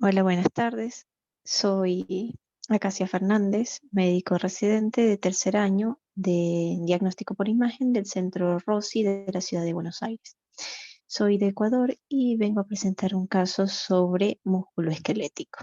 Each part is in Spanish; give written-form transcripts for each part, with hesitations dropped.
Hola, buenas tardes. Soy Acacia Fernández, médico residente de tercer año de diagnóstico por imagen del Centro Rossi de la ciudad de Buenos Aires. Soy de Ecuador y vengo a presentar un caso sobre músculo esquelético.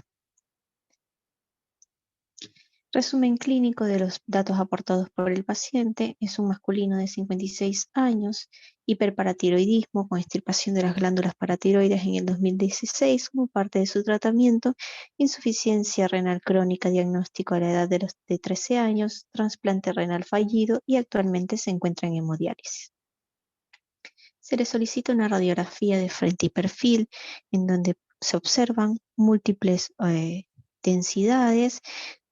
Resumen clínico de los datos aportados por el paciente: es un masculino de 56 años, hiperparatiroidismo con extirpación de las glándulas paratiroides en el 2016 como parte de su tratamiento, insuficiencia renal crónica, diagnóstico a la edad de 13 años, trasplante renal fallido y actualmente se encuentra en hemodiálisis. Se le solicita una radiografía de frente y perfil en donde se observan múltiples densidades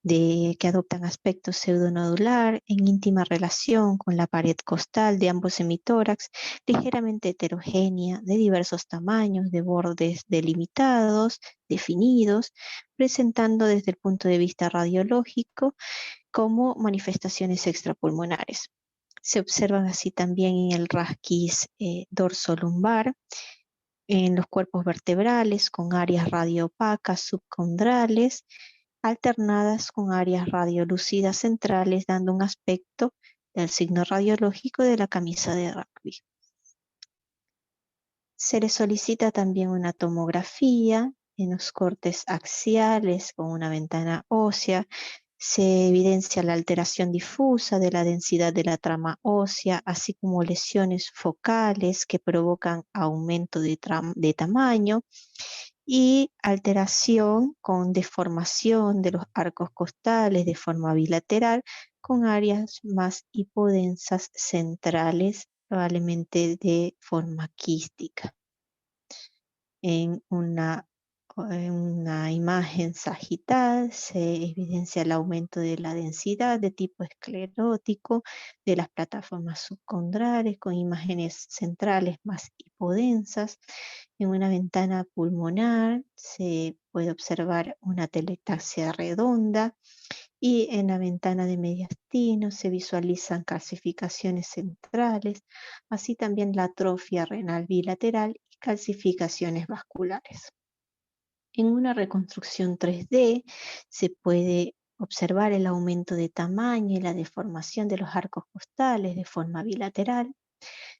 que adoptan aspecto pseudonodular en íntima relación con la pared costal de ambos hemitórax, ligeramente heterogénea, de diversos tamaños, de bordes delimitados, definidos, presentando desde el punto de vista radiológico como manifestaciones extrapulmonares. Se observan así también en el rasquis dorsolumbar, en los cuerpos vertebrales con áreas radioopacas subcondrales, alternadas con áreas radiolúcidas centrales, dando un aspecto del signo radiológico de la camisa de rugby. Se le solicita también una tomografía en los cortes axiales con una ventana ósea. Se evidencia la alteración difusa de la densidad de la trama ósea, así como lesiones focales que provocan aumento de tamaño y alteración con deformación de los arcos costales de forma bilateral, con áreas más hipodensas centrales, probablemente de forma quística. En una imagen sagital se evidencia el aumento de la densidad de tipo esclerótico de las plataformas subcondrales con imágenes centrales más hipodensas. En una ventana pulmonar se puede observar una teletaxia redonda y en la ventana de mediastino se visualizan calcificaciones centrales, así también la atrofia renal bilateral y calcificaciones vasculares. En una reconstrucción 3D se puede observar el aumento de tamaño y la deformación de los arcos costales de forma bilateral.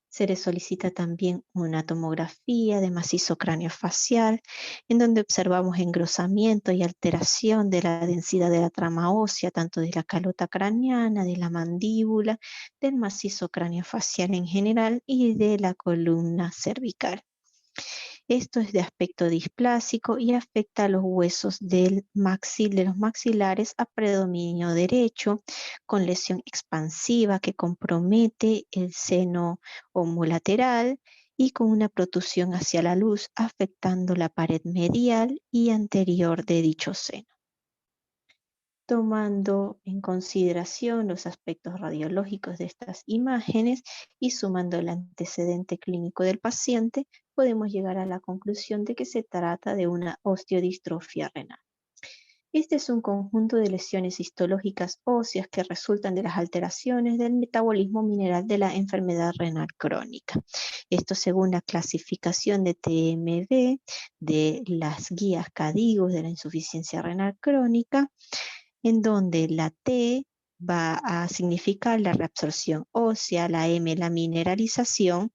Se le solicita también una tomografía de macizo craneofacial, en donde observamos engrosamiento y alteración de la densidad de la trama ósea, tanto de la calota craneana, de la mandíbula, del macizo craneofacial en general y de la columna cervical. Esto es de aspecto displásico y afecta a los huesos de los maxilares a predominio derecho, con lesión expansiva que compromete el seno homolateral y con una protusión hacia la luz, afectando la pared medial y anterior de dicho seno. Tomando en consideración los aspectos radiológicos de estas imágenes y sumando el antecedente clínico del paciente, podemos llegar a la conclusión de que se trata de una osteodistrofia renal. Este es un conjunto de lesiones histológicas óseas que resultan de las alteraciones del metabolismo mineral de la enfermedad renal crónica. Esto según la clasificación de TMB de las guías CADIGO de la insuficiencia renal crónica, en donde la T va a significar la reabsorción ósea, la M la mineralización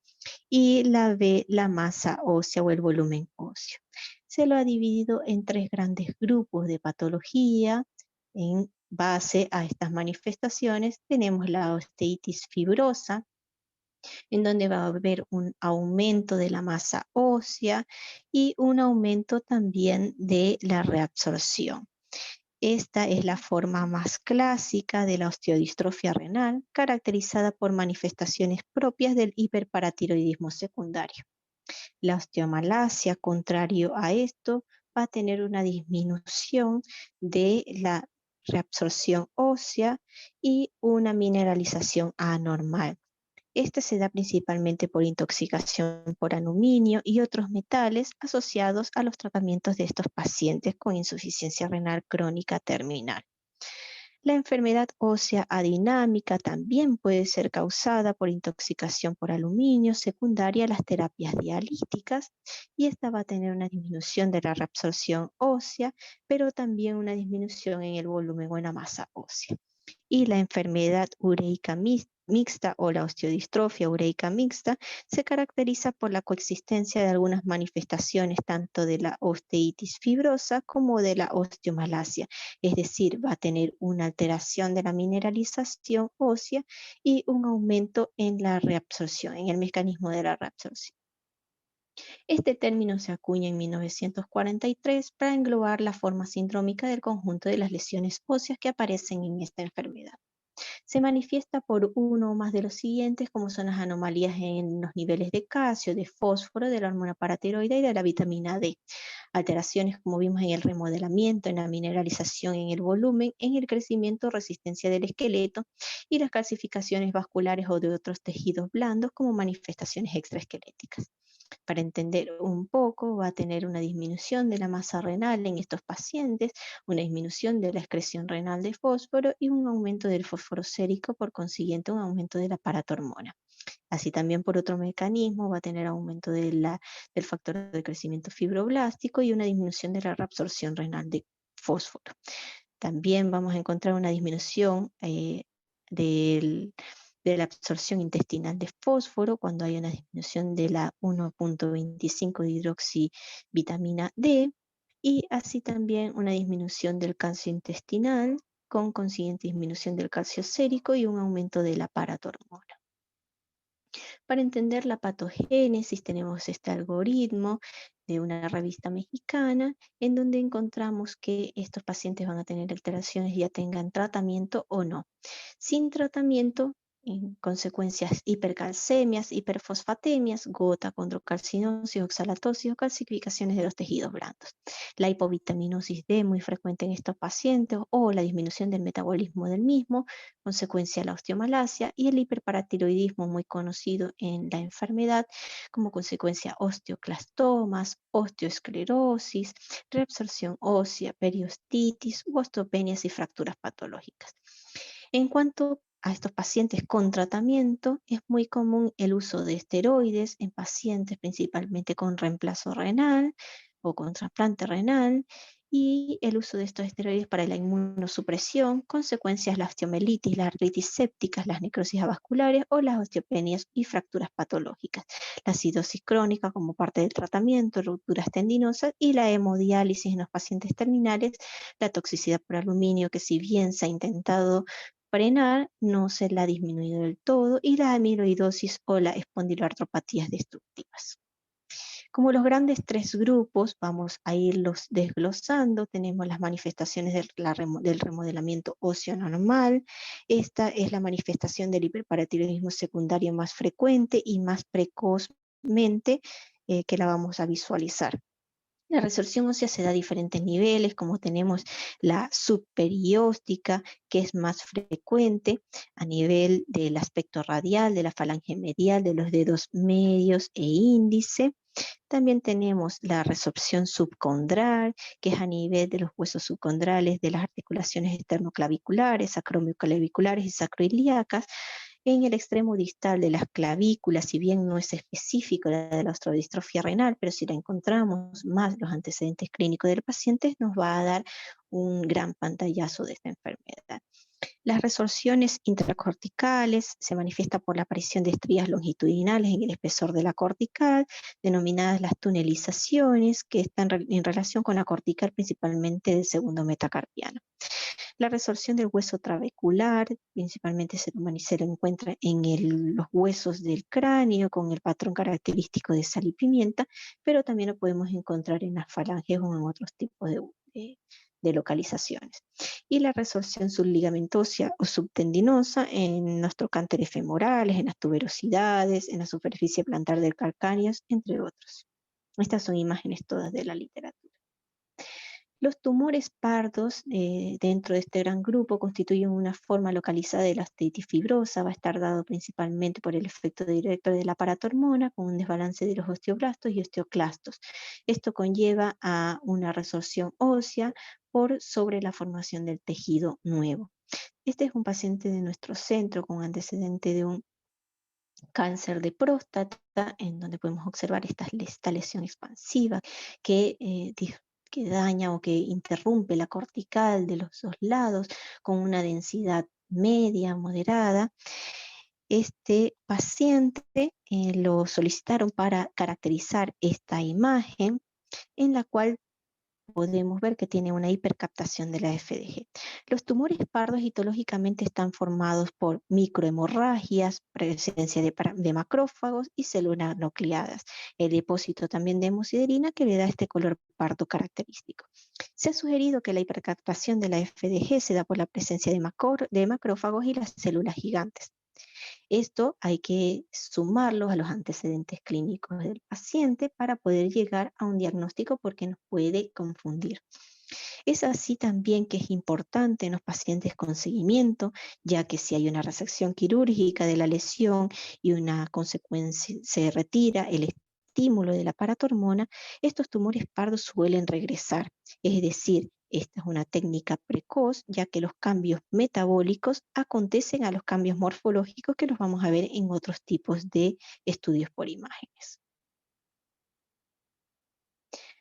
y la B la masa ósea o el volumen óseo. Se lo ha dividido en tres grandes grupos de patología. En base a estas manifestaciones tenemos la osteitis fibrosa, en donde va a haber un aumento de la masa ósea y un aumento también de la reabsorción. Esta es la forma más clásica de la osteodistrofia renal, caracterizada por manifestaciones propias del hiperparatiroidismo secundario. La osteomalacia, contrario a esto, va a tener una disminución de la reabsorción ósea y una mineralización anormal. Este se da principalmente por intoxicación por aluminio y otros metales asociados a los tratamientos de estos pacientes con insuficiencia renal crónica terminal. La enfermedad ósea adinámica también puede ser causada por intoxicación por aluminio secundaria a las terapias dialíticas y esta va a tener una disminución de la reabsorción ósea, pero también una disminución en el volumen o en la masa ósea. Y la enfermedad ureica mixta o la osteodistrofia ureica mixta se caracteriza por la coexistencia de algunas manifestaciones tanto de la osteitis fibrosa como de la osteomalacia, es decir, va a tener una alteración de la mineralización ósea y un aumento en la reabsorción, en el mecanismo de la reabsorción. Este término se acuña en 1943 para englobar la forma sindrómica del conjunto de las lesiones óseas que aparecen en esta enfermedad. Se manifiesta por uno o más de los siguientes, como son las anomalías en los niveles de calcio, de fósforo, de la hormona paratiroidea y de la vitamina D. Alteraciones, como vimos, en el remodelamiento, en la mineralización, en el volumen, en el crecimiento o resistencia del esqueleto y las calcificaciones vasculares o de otros tejidos blandos como manifestaciones extraesqueléticas. Para entender un poco, va a tener una disminución de la masa renal en estos pacientes, una disminución de la excreción renal de fósforo y un aumento del fósforo sérico, por consiguiente un aumento de la paratormona. Así también por otro mecanismo va a tener aumento del factor de crecimiento fibroblástico y una disminución de la reabsorción renal de fósforo. También vamos a encontrar una disminución del de la absorción intestinal de fósforo cuando hay una disminución de la 1.25 de hidroxivitamina D y así también una disminución del calcio intestinal con consiguiente disminución del calcio sérico y un aumento de la paratormona. Para entender la patogénesis tenemos este algoritmo de una revista mexicana en donde encontramos que estos pacientes van a tener alteraciones ya tengan tratamiento o no. Sin tratamiento, en consecuencias hipercalcemias, hiperfosfatemias, gota, condrocarcinosis, oxalatosis o calcificaciones de los tejidos blandos. La hipovitaminosis D, muy frecuente en estos pacientes, o la disminución del metabolismo del mismo, consecuencia de la osteomalacia, y el hiperparatiroidismo, muy conocido en la enfermedad, como consecuencia osteoclastomas, osteoesclerosis, reabsorción ósea, periostitis, osteopenias y fracturas patológicas. En cuanto a estos pacientes con tratamiento, es muy común el uso de esteroides en pacientes principalmente con reemplazo renal o con trasplante renal y el uso de estos esteroides para la inmunosupresión, consecuencias la osteomelitis, la artritis sépticas, las necrosis avasculares o las osteopenias y fracturas patológicas, la acidosis crónica como parte del tratamiento, rupturas tendinosas y la hemodiálisis en los pacientes terminales, la toxicidad por aluminio que si bien se ha intentado frenar, no se la ha disminuido del todo, y la amiloidosis o la espondiloartropatías destructivas. Como los grandes tres grupos, vamos a irlos desglosando. Tenemos las manifestaciones del remodelamiento óseo normal. Esta es la manifestación del hiperparatiroidismo secundario más frecuente y más precozmente que la vamos a visualizar. La resorción ósea se da a diferentes niveles, como tenemos la subperióstica, que es más frecuente a nivel del aspecto radial, de la falange medial, de los dedos medios e índice. También tenemos la resorción subcondral, que es a nivel de los huesos subcondrales, de las articulaciones esternoclaviculares, acromioclaviculares y sacroiliacas. En el extremo distal de las clavículas, si bien no es específico la de la osteodistrofia renal, pero si la encontramos más los antecedentes clínicos del paciente, nos va a dar un gran pantallazo de esta enfermedad. Las resorciones intracorticales se manifiestan por la aparición de estrías longitudinales en el espesor de la cortical, denominadas las tunelizaciones, que están en relación con la cortical principalmente del segundo metacarpiano. La resorción del hueso trabecular principalmente se lo encuentra en los huesos del cráneo con el patrón característico de sal y pimienta, pero también lo podemos encontrar en las falanges o en otros tipos de localizaciones. Y la resorción subligamentosa o subtendinosa en los trocánteres femorales, en las tuberosidades, en la superficie plantar del calcáneo, entre otros. Estas son imágenes todas de la literatura. Los tumores pardos dentro de este gran grupo constituyen una forma localizada de la osteitis fibrosa, va a estar dado principalmente por el efecto directo de la paratormona con un desbalance de los osteoblastos y osteoclastos. Esto conlleva a una resorción ósea por sobre la formación del tejido nuevo. Este es un paciente de nuestro centro con antecedente de un cáncer de próstata, en donde podemos observar esta lesión expansiva que, que daña o que interrumpe la cortical de los dos lados con una densidad media, moderada. Este paciente lo solicitaron para caracterizar esta imagen en la cual podemos ver que tiene una hipercaptación de la FDG. Los tumores pardos histológicamente están formados por microhemorragias, presencia de macrófagos y células nucleadas. El depósito también de hemosiderina que le da este color pardo característico. Se ha sugerido que la hipercaptación de la FDG se da por la presencia de macrófagos y las células gigantes. Esto hay que sumarlo a los antecedentes clínicos del paciente para poder llegar a un diagnóstico porque nos puede confundir. Es así también que es importante en los pacientes con seguimiento, ya que si hay una resección quirúrgica de la lesión y una consecuencia se retira el estímulo de la paratormona, estos tumores pardos suelen regresar. Es decir, esta es una técnica precoz, ya que los cambios metabólicos acontecen a los cambios morfológicos que los vamos a ver en otros tipos de estudios por imágenes.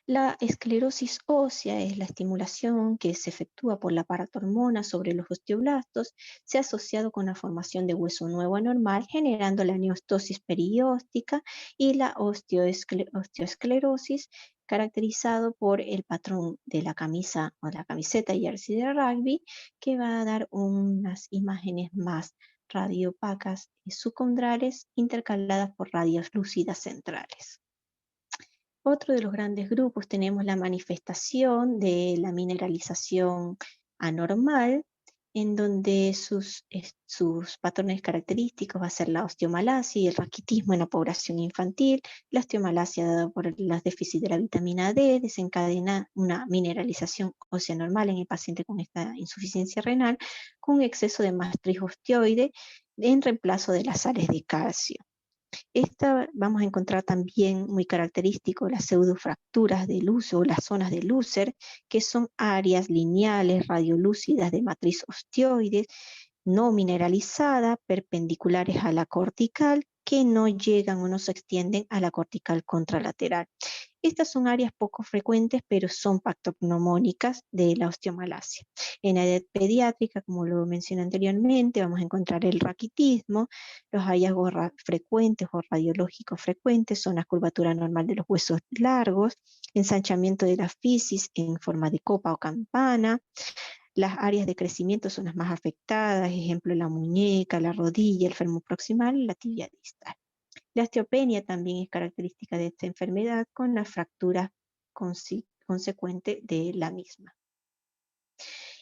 La esclerosis ósea es la estimulación que se efectúa por la paratormona sobre los osteoblastos. Se ha asociado con la formación de hueso nuevo anormal, generando la neostosis perióstica y la osteoesclerosis, caracterizado por el patrón de la camisa o la camiseta jersey de rugby, que va a dar unas imágenes más radiopacas y subcondrales intercaladas por radios lúcidas centrales. Otro de los grandes grupos tenemos la manifestación de la mineralización anormal, en donde sus patrones característicos va a ser la osteomalacia y el raquitismo en la población infantil. La osteomalacia, dada por los déficits de la vitamina D, desencadena una mineralización ósea normal en el paciente con esta insuficiencia renal, con exceso de matriz osteoide en reemplazo de las sales de calcio. Esta vamos a encontrar también muy característico las pseudofracturas de Lusser o las zonas de Lusser, que son áreas lineales radiolúcidas de matriz osteoide, no mineralizada, perpendiculares a la cortical, que no llegan o no se extienden a la cortical contralateral. Estas son áreas poco frecuentes, pero son patognomónicas de la osteomalacia. En la edad pediátrica, como lo mencioné anteriormente, vamos a encontrar el raquitismo, los hallazgos frecuentes o radiológicos frecuentes son la curvatura normal de los huesos largos, ensanchamiento de la fisis en forma de copa o campana. Las áreas de crecimiento son las más afectadas, ejemplo la muñeca, la rodilla, el fémur proximal y la tibia distal. La osteopenia también es característica de esta enfermedad con la fractura consecuente de la misma.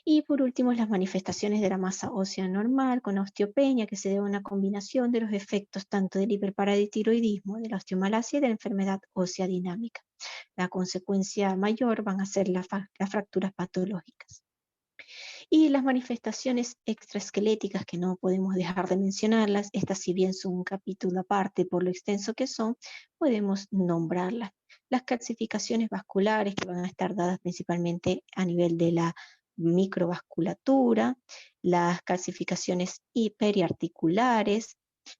Y por último, las manifestaciones de la masa ósea normal con osteopenia, que se debe a una combinación de los efectos tanto del hiperparatiroidismo, de la osteomalacia y de la enfermedad ósea dinámica. La consecuencia mayor van a ser las fracturas patológicas. Y las manifestaciones extraesqueléticas, que no podemos dejar de mencionarlas, estas si bien son un capítulo aparte por lo extenso que son, podemos nombrarlas. Las calcificaciones vasculares, que van a estar dadas principalmente a nivel de la microvasculatura, las calcificaciones periarticulares,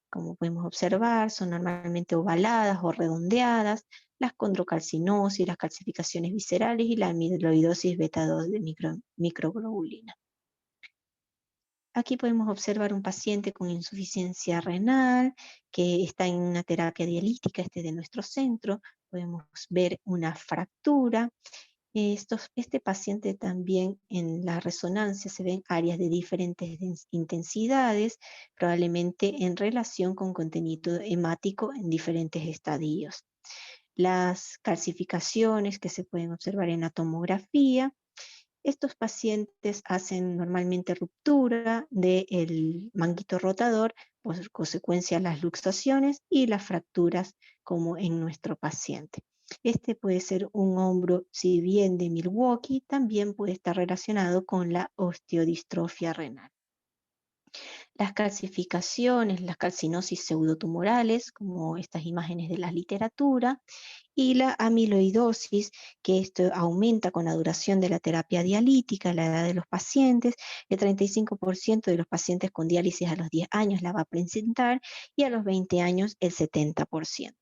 como podemos observar, son normalmente ovaladas o redondeadas, las condrocalcinosis, las calcificaciones viscerales y la amiloidosis beta 2 de microglobulina. Aquí podemos observar un paciente con insuficiencia renal que está en una terapia dialítica, de nuestro centro. Podemos ver una fractura. Este paciente también en la resonancia se ven áreas de diferentes intensidades, probablemente en relación con contenido hemático en diferentes estadios. Las calcificaciones que se pueden observar en la tomografía. Estos pacientes hacen normalmente ruptura del manguito rotador, por consecuencia las luxaciones y las fracturas como en nuestro paciente. Este puede ser un hombro, si bien de Milwaukee, también puede estar relacionado con la osteodistrofia renal. Las calcificaciones, las calcinosis pseudotumorales, como estas imágenes de la literatura, y la amiloidosis, que esto aumenta con la duración de la terapia dialítica, la edad de los pacientes. El 35% de los pacientes con diálisis a los 10 años la va a presentar y a los 20 años el 70%.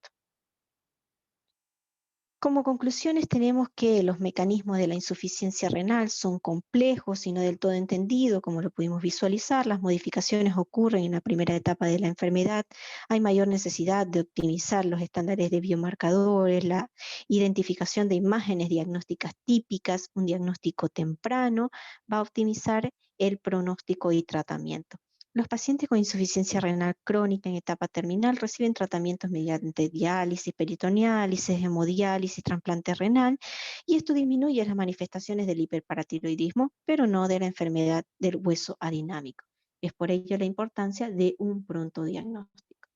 Como conclusiones tenemos que los mecanismos de la insuficiencia renal son complejos y no del todo entendidos, como lo pudimos visualizar. Las modificaciones ocurren en la primera etapa de la enfermedad. Hay mayor necesidad de optimizar los estándares de biomarcadores, la identificación de imágenes diagnósticas típicas, un diagnóstico temprano va a optimizar el pronóstico y tratamiento. Los pacientes con insuficiencia renal crónica en etapa terminal reciben tratamientos mediante diálisis, peritoneálisis, hemodiálisis, trasplante renal, y esto disminuye las manifestaciones del hiperparatiroidismo, pero no de la enfermedad del hueso adinámico. Es por ello la importancia de un pronto diagnóstico.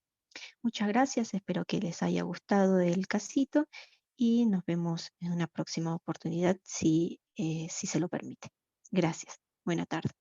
Muchas gracias, espero que les haya gustado el casito y nos vemos en una próxima oportunidad si se lo permite. Gracias. Buena tarde.